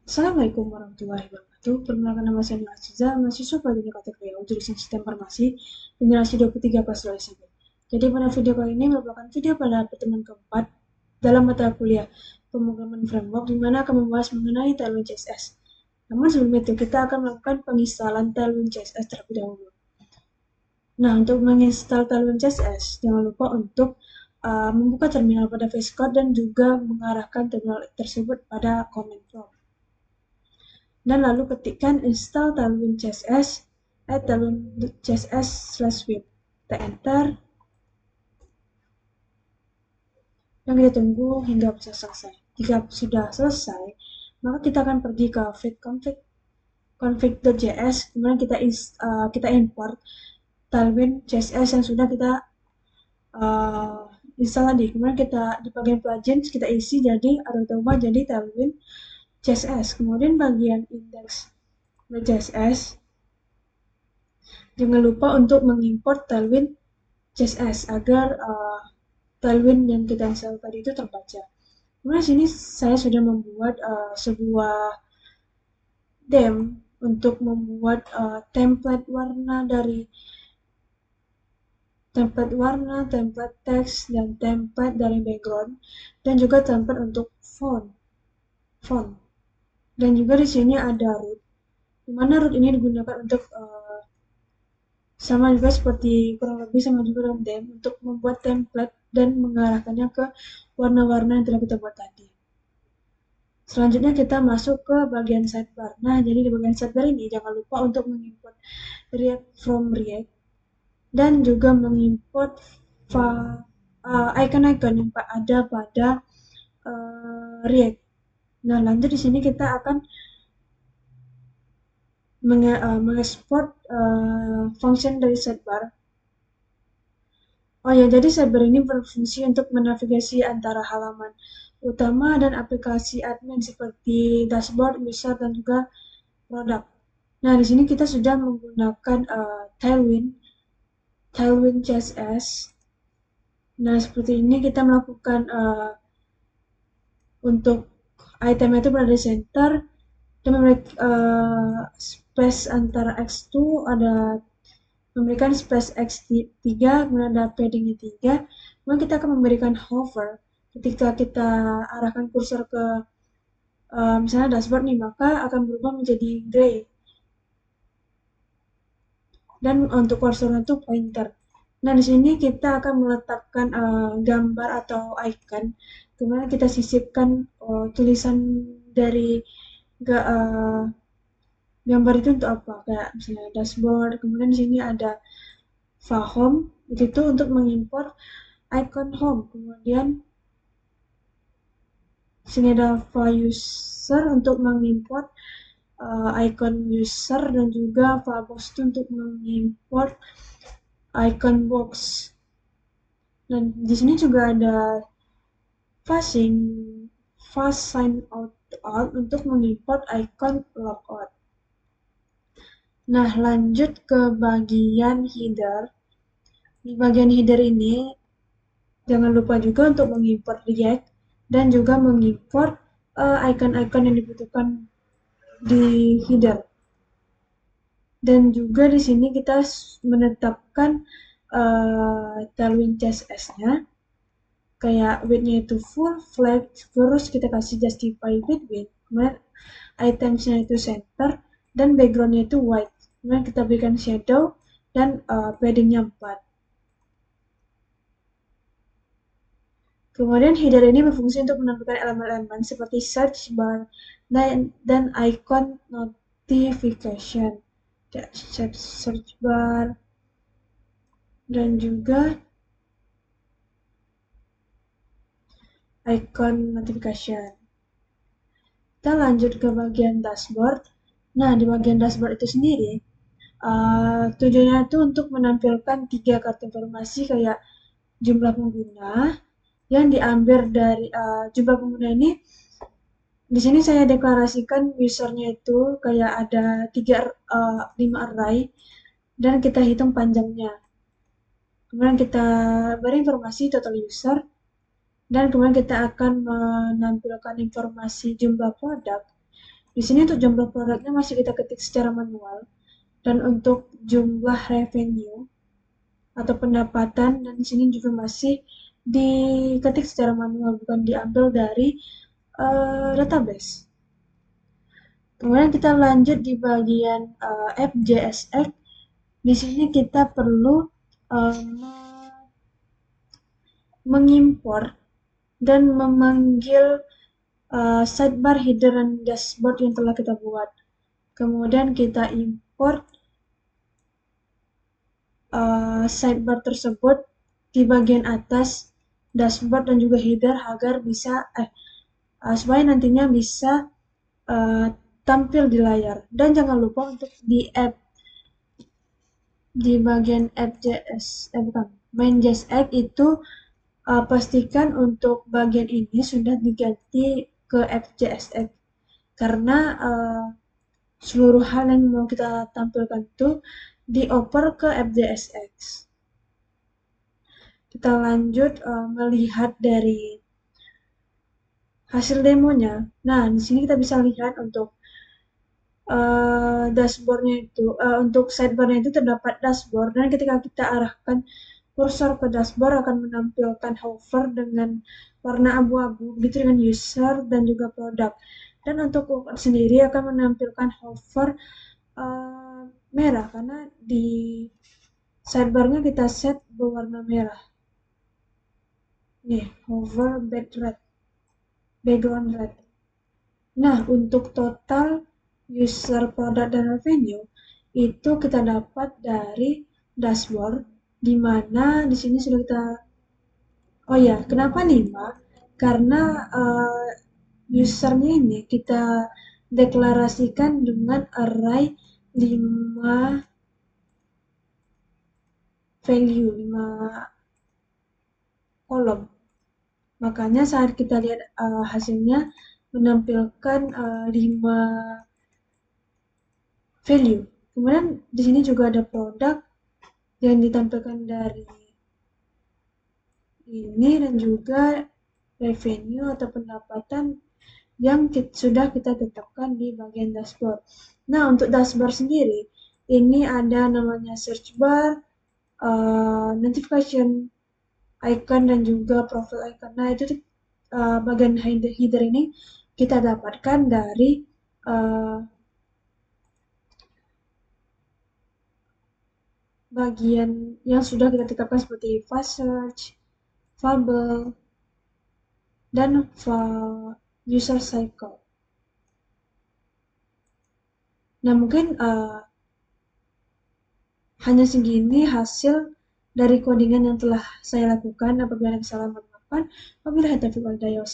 Assalamualaikum warahmatullahi wabarakatuh. Perkenalkan nama saya Nila Aziza, mahasiswa Pelajaran Kategori jurusan Sistem Informasi, generasi 23 kelas 2 SMP. Jadi pada video kali ini merupakan video pada pertemuan keempat dalam mata kuliah pemrograman framework di mana akan membahas mengenai Tailwind CSS. Namun sebelum itu kita akan melakukan penginstalan Tailwind CSS terlebih dahulu. Nah, untuk menginstal Tailwind CSS, jangan lupa untuk membuka terminal pada VS Code dan juga mengarahkan terminal tersebut pada command prompt. Dan lalu ketikkan install Tailwind CSS Tailwind CSS/web. Kita enter dan kita tunggu hingga bisa selesai. Jika sudah selesai, maka kita akan pergi ke config.js, kemudian kita import Tailwind CSS yang sudah kita install tadi. Kemudian kita di bagian plugins kita isi jadi auto jadi Tailwind CSS. Kemudian bagian index.css jangan lupa untuk mengimport Tailwind CSS agar Tailwind yang kita install tadi itu terbaca. Kemudian sini saya sudah membuat sebuah dem untuk membuat template warna, template teks, dan template dari background, dan juga template untuk font. Dan juga di sini ada root, di mana root ini digunakan untuk sama juga seperti kurang lebih sama juga dengan dem untuk membuat template dan mengarahkannya ke warna-warna yang telah kita buat tadi. Selanjutnya kita masuk ke bagian sidebar. Nah, jadi di bagian sidebar ini jangan lupa untuk mengimport React from React dan juga mengimport icon-icon yang ada pada React. Nah, lanjut di sini kita akan mengekspor function dari sidebar. Oh ya, jadi sidebar ini berfungsi untuk menavigasi antara halaman utama dan aplikasi admin seperti dashboard, user, dan juga produk. Nah, di sini kita sudah menggunakan Tailwind CSS. Nah, seperti ini kita melakukan untuk itemnya itu berada di center dan memiliki space antara X2 ada memberikan space X3, kemudian ada paddingnya 3, kemudian kita akan memberikan hover ketika kita arahkan kursor ke misalnya dashboard nih, maka akan berubah menjadi gray. Dan untuk kursornya itu pointer. Nah, di sini kita akan meletakkan gambar atau icon, kemudian kita sisipkan tulisan dari gambar itu untuk apa? Kayak misalnya dashboard, kemudian di sini ada file home, itu untuk mengimport icon home. Kemudian di sini ada file user untuk mengimport icon user dan juga file box untuk mengimport icon box. Dan di sini juga ada fast sign out untuk mengimport icon logout. Nah, lanjut ke bagian header. Di bagian header ini jangan lupa juga untuk mengimport React dan juga mengimport icon-icon yang dibutuhkan di header. Dan juga di sini kita menetapkan Tailwind CSS-nya. Kayak width-nya itu full, flat, terus kita kasih justify width, kemudian items-nya itu center, dan background-nya itu white. Kemudian kita berikan shadow dan padding-nya 4. Kemudian header ini berfungsi untuk menampilkan elemen-elemen seperti search bar dan icon notification. Search bar dan juga icon notification. Kita lanjut ke bagian dashboard. Nah, di bagian dashboard itu sendiri, tujuannya itu untuk menampilkan 3 kartu informasi kayak jumlah pengguna yang diambil dari jumlah pengguna ini. Di sini saya deklarasikan usernya itu kayak ada 5 array dan kita hitung panjangnya. Kemudian kita beri informasi total user dan kemudian kita akan menampilkan informasi jumlah produk Di sini untuk jumlah produknya masih kita ketik secara manual, dan untuk jumlah revenue atau pendapatan, dan di sini juga masih diketik secara manual, bukan diambil dari database. Kemudian kita lanjut di bagian FJSX. Di sini kita perlu mengimpor dan memanggil sidebar, header, dan dashboard yang telah kita buat. Kemudian kita import sidebar tersebut di bagian atas dashboard dan juga header agar bisa supaya nantinya bisa tampil di layar. Dan jangan lupa untuk di bagian app.js, bukan, main.jsx itu pastikan untuk bagian ini sudah diganti ke app.jsx, karena seluruh hal yang mau kita tampilkan itu dioper ke app.jsx. Kita lanjut melihat dari hasil demonya. Nah, di sini kita bisa lihat untuk dashboardnya itu, untuk sidebarnya itu terdapat dashboard, dan ketika kita arahkan kursor ke dashboard akan menampilkan hover dengan warna abu-abu, begitu dengan user dan juga produk. Dan untuk workout sendiri akan menampilkan hover merah, karena di sidebarnya kita set berwarna merah. Nih, hover background red. Nah, untuk total user, produk, dan revenue itu kita dapat dari dashboard, di mana di sini sudah kita, oh ya, kenapa 5? Karena usernya ini kita deklarasikan dengan array 5 value, 5 kolom. Makanya saat kita lihat hasilnya menampilkan 5 value. Kemudian di sini juga ada produk yang ditampilkan dari ini, dan juga revenue atau pendapatan yang sudah kita tetapkan di bagian dashboard. Nah, untuk dashboard sendiri, ini ada namanya search bar, notification icon, dan juga profile icon. Nah, itu bagian header ini kita dapatkan dari bagian yang sudah kita tetapkan seperti fast search, fable, dan user cycle. Nah, mungkin hanya segini hasil dari codingan yang telah saya lakukan. Apabila ada kesalahan, mohon maaf. Wabillahi taufiq wal hidayah.